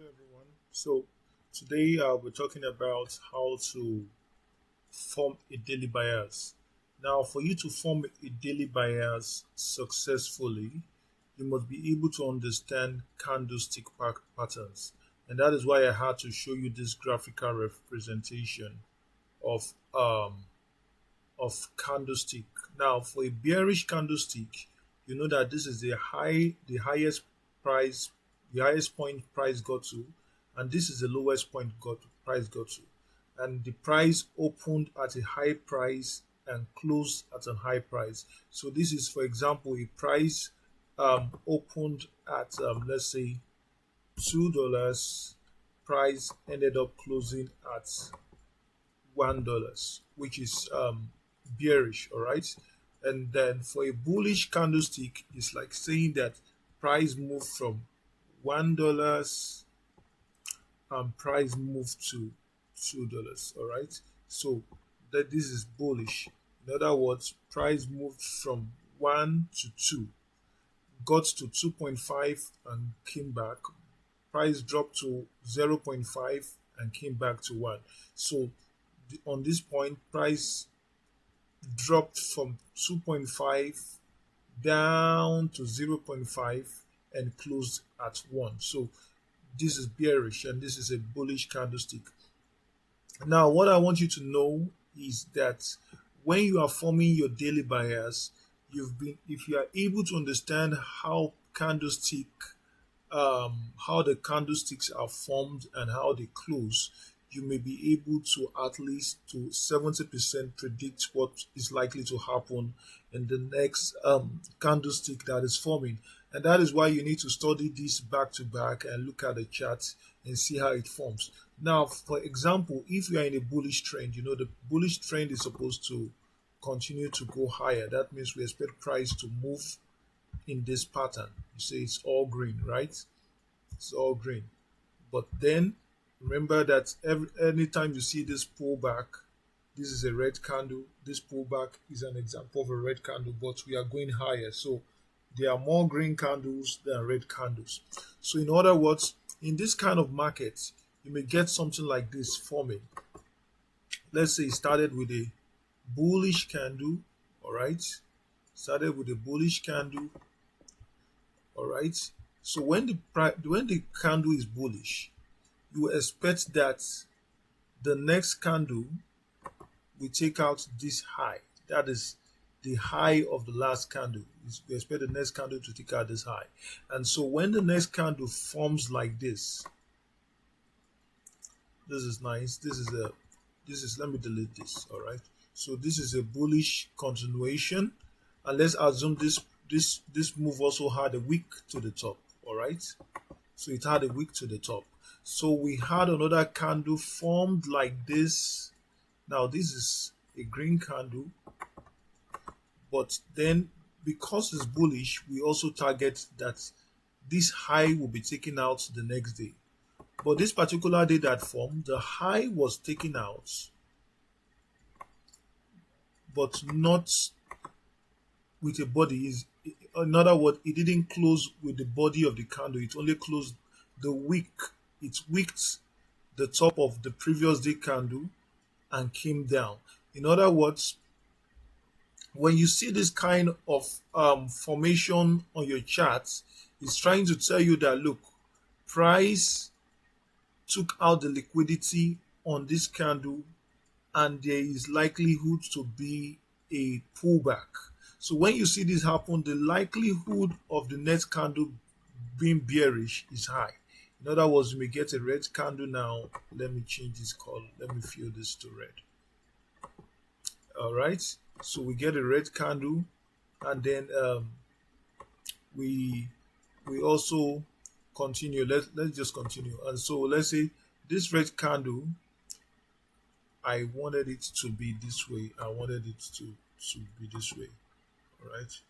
everyone. So today we're talking about how to form a daily bias. Now, for you to form a daily bias successfully, you must be able to understand candlestick patterns, and that is why I had to show you this graphical representation of candlestick. Now, for a bearish candlestick, you know that this is the highest price, the highest point price got to, and this is the lowest point price got to, and the price opened at a high price and closed at a high price. So this is, for example, a price opened at let's say $2, price ended up closing at $1, which is bearish, all right. And then for a bullish candlestick, it's like saying that price moved from $1 and price moved to $2, all right. So that this is bullish. In other words, price moved from 1 to 2, got to 2.5 and came back. Price dropped to 0.5 and came back to 1. So on this point, price dropped from 2.5 down to 0.5 and closed at 1. So this is bearish and this is a bullish candlestick. Now, what I want you to know is that when you are forming your daily bias, if you are able to understand how the candlesticks are formed and how they close, you may be able to at least to 70% predict what is likely to happen in the next candlestick that is forming. And that is why you need to study this back to back and look at the chart and see how it forms. Now, for example, if you are in a bullish trend, you know the bullish trend is supposed to continue to go higher. That means we expect price to move in this pattern. You say it's all green, right? It's all green. But then remember that anytime you see this pullback, this is a red candle. This pullback is an example of a red candle, but we are going higher. So there are more green candles than red candles. So in other words, in this kind of market, you may get something like this forming. Let's say it started with a bullish candle, all right? Started with a bullish candle, all right? So when the candle is bullish, you expect that the next candle will take out this high. That is the high of the last candle. You expect the next candle to take out this high. And so when the next candle forms like this is nice. Let me delete this, all right? So this is a bullish continuation. And let's assume this move also had a wick to the top, all right? So it had a wick to the top. So we had another candle formed like this. Now this is a green candle, but then because it's bullish, we also target that this high will be taken out the next day. But this particular day that formed, the high was taken out, but not with a body. In other words, it didn't close with the body of the candle. It only closed the wick. It wicked the top of the previous day candle and came down. In other words, when you see this kind of formation on your charts, it's trying to tell you that look, price took out the liquidity on this candle and there is likelihood to be a pullback. So when you see this happen, the likelihood of the next candle being bearish is high. In other words, you may get a red candle now. Let me change this color. Let me fill this to red. All right. So we get a red candle, and then we also continue. Let's just continue. And so let's say this red candle, I wanted it to be this way. I wanted it to be this way. All right.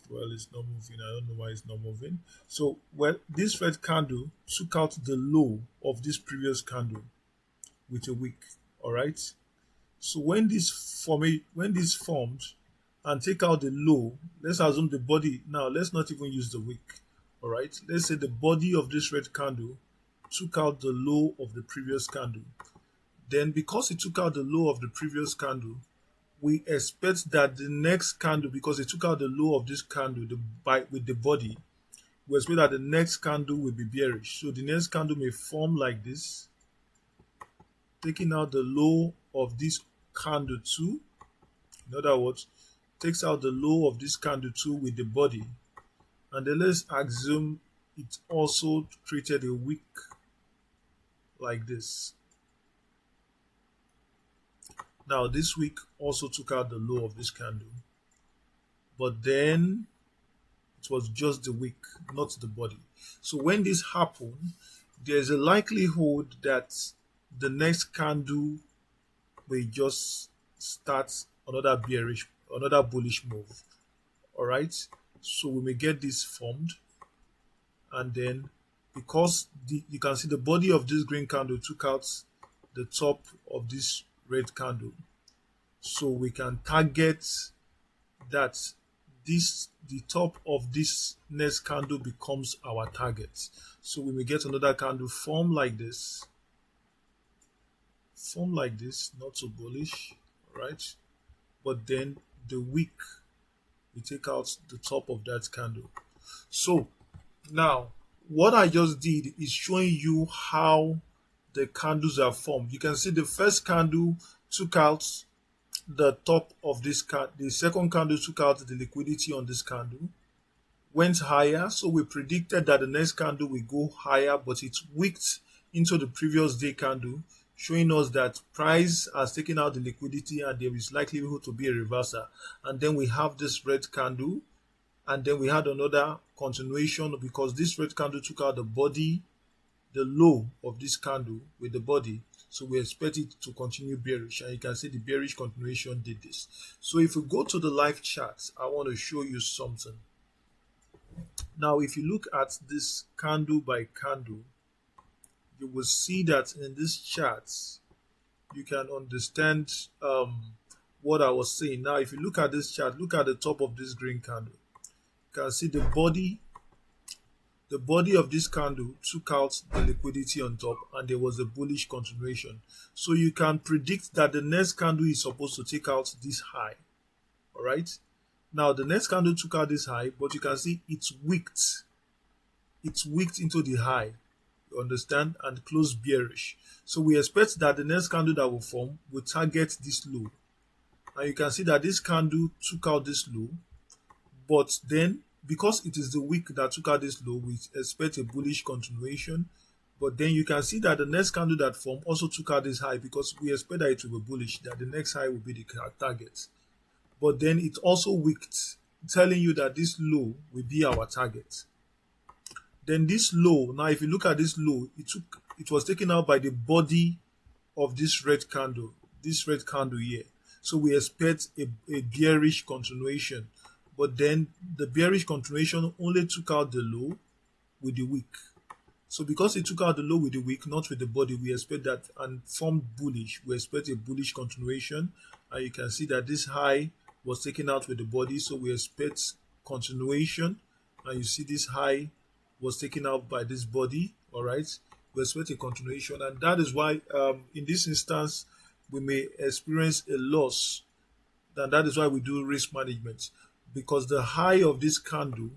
Well, it's not moving. I don't know why it's not moving. So, well, this red candle took out the low of this previous candle with a wick. All right. So when this formed, and take out the low. Let's assume the body. Now, let's not even use the wick. All right. Let's say the body of this red candle took out the low of the previous candle. Then, because it took out the low of the previous candle, we expect that the next candle, because it took out the low of this candle with the body, we expect that the next candle will be bearish. So the next candle may form like this, taking out the low of this candle too. In other words, takes out the low of this candle too with the body. And then let's assume it also created a wick like this. Now this wick also took out the low of this candle, but then it was just the wick, not the body. So when this happened, there's a likelihood that the next candle will just start another bullish move. All right. So we may get this formed, and then because you can see the body of this green candle took out the top of this red candle, so we can target that the top of this next candle becomes our target. So we may get another candle form like this, not so bullish, right? But then the wick, we take out the top of that candle. So now what I just did is showing you how the candles are formed. You can see the first candle took out the top of this candle. The second candle took out the liquidity on this candle, went higher. So we predicted that the next candle will go higher, but it wicked into the previous day candle, showing us that price has taken out the liquidity and there is likelihood to be a reversal. And then we have this red candle, and then we had another continuation because this red candle took out the body, the low of this candle with the body. So we expect it to continue bearish, and you can see the bearish continuation did this. So if we go to the live chart, I want to show you something. Now if you look at this candle by candle, you will see that in this chart you can understand what I was saying. Now if you look at this chart, look at the top of this green candle. You can see the body of this candle took out the liquidity on top, and there was a bullish continuation. So you can predict that the next candle is supposed to take out this high. All right. Now the next candle took out this high, but you can see it's wicked. It's wicked into the high. You understand? And closed bearish. So we expect that the next candle that will form will target this low. And you can see that this candle took out this low, but then because it is the wick that took out this low, we expect a bullish continuation. But then you can see that the next candle that formed also took out this high, because we expect that it will be bullish, that the next high will be the target. But then it also wicked, telling you that this low will be our target. Then this low, now if you look at this low, it was taken out by the body of this red candle here. So we expect a bearish continuation. But then the bearish continuation only took out the low with the wick. So because it took out the low with the wick, not with the body, we expect that, and formed bullish, we expect a bullish continuation. And you can see that this high was taken out with the body, so we expect continuation. And you see this high was taken out by this body. All right, we expect a continuation, and that is why in this instance we may experience a loss. And that is why we do risk management, because the high of this candle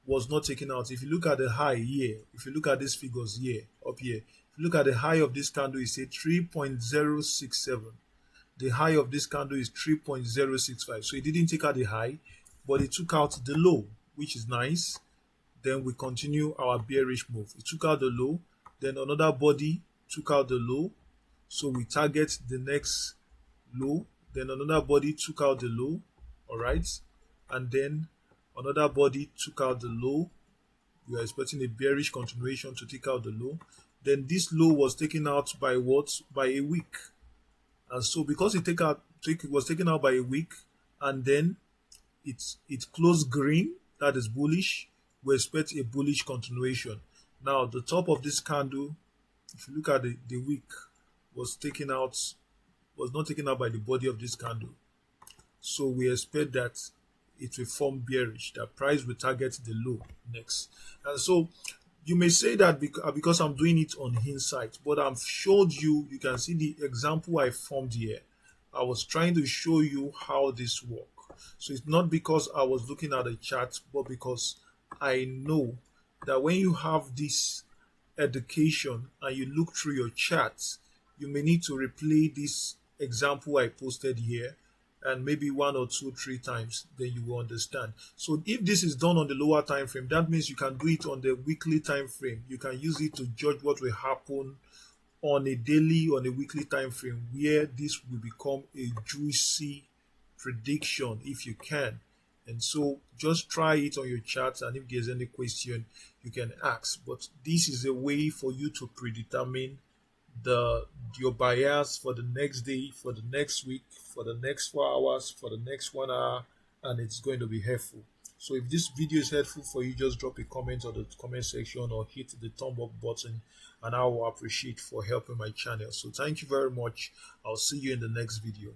was not taken out. If you look at the high here, if you look at these figures here, up here, if you look at the high of this candle, it's a 3.067. The high of this candle is 3.065. So it didn't take out the high, but it took out the low, which is nice. Then we continue our bearish move. It took out the low, then another body took out the low. So we target the next low, then another body took out the low, all right? And then another body took out the low. We are expecting a bearish continuation to take out the low. Then this low was taken out by what? By a wick. And so because it was taken out by a wick, and then it closed green, that is bullish, we expect a bullish continuation. Now the top of this candle, if you look at the wick, was not taken out by the body of this candle. So we expect that it will form bearish, that price will target the low next. And so you may say that because I'm doing it on hindsight, but I've showed you, you can see the example I formed here. I was trying to show you how this works. So it's not because I was looking at a chart, but because I know that when you have this education and you look through your charts, you may need to replay this example I posted here and maybe one or two, three times, then you will understand. So if this is done on the lower time frame, that means you can do it on the weekly time frame. You can use it to judge what will happen on a daily, on a weekly time frame, where this will become a juicy prediction if you can. And so just try it on your charts, and if there's any question, you can ask. But this is a way for you to predetermine the your bias for the next day, for the next week, for the next 4 hours, for the next 1 hour, and it's going to be helpful. So if this video is helpful for you, just drop a comment on the comment section or hit the thumb up button, and I will appreciate for helping my channel. So thank you very much. I'll see you in the next video.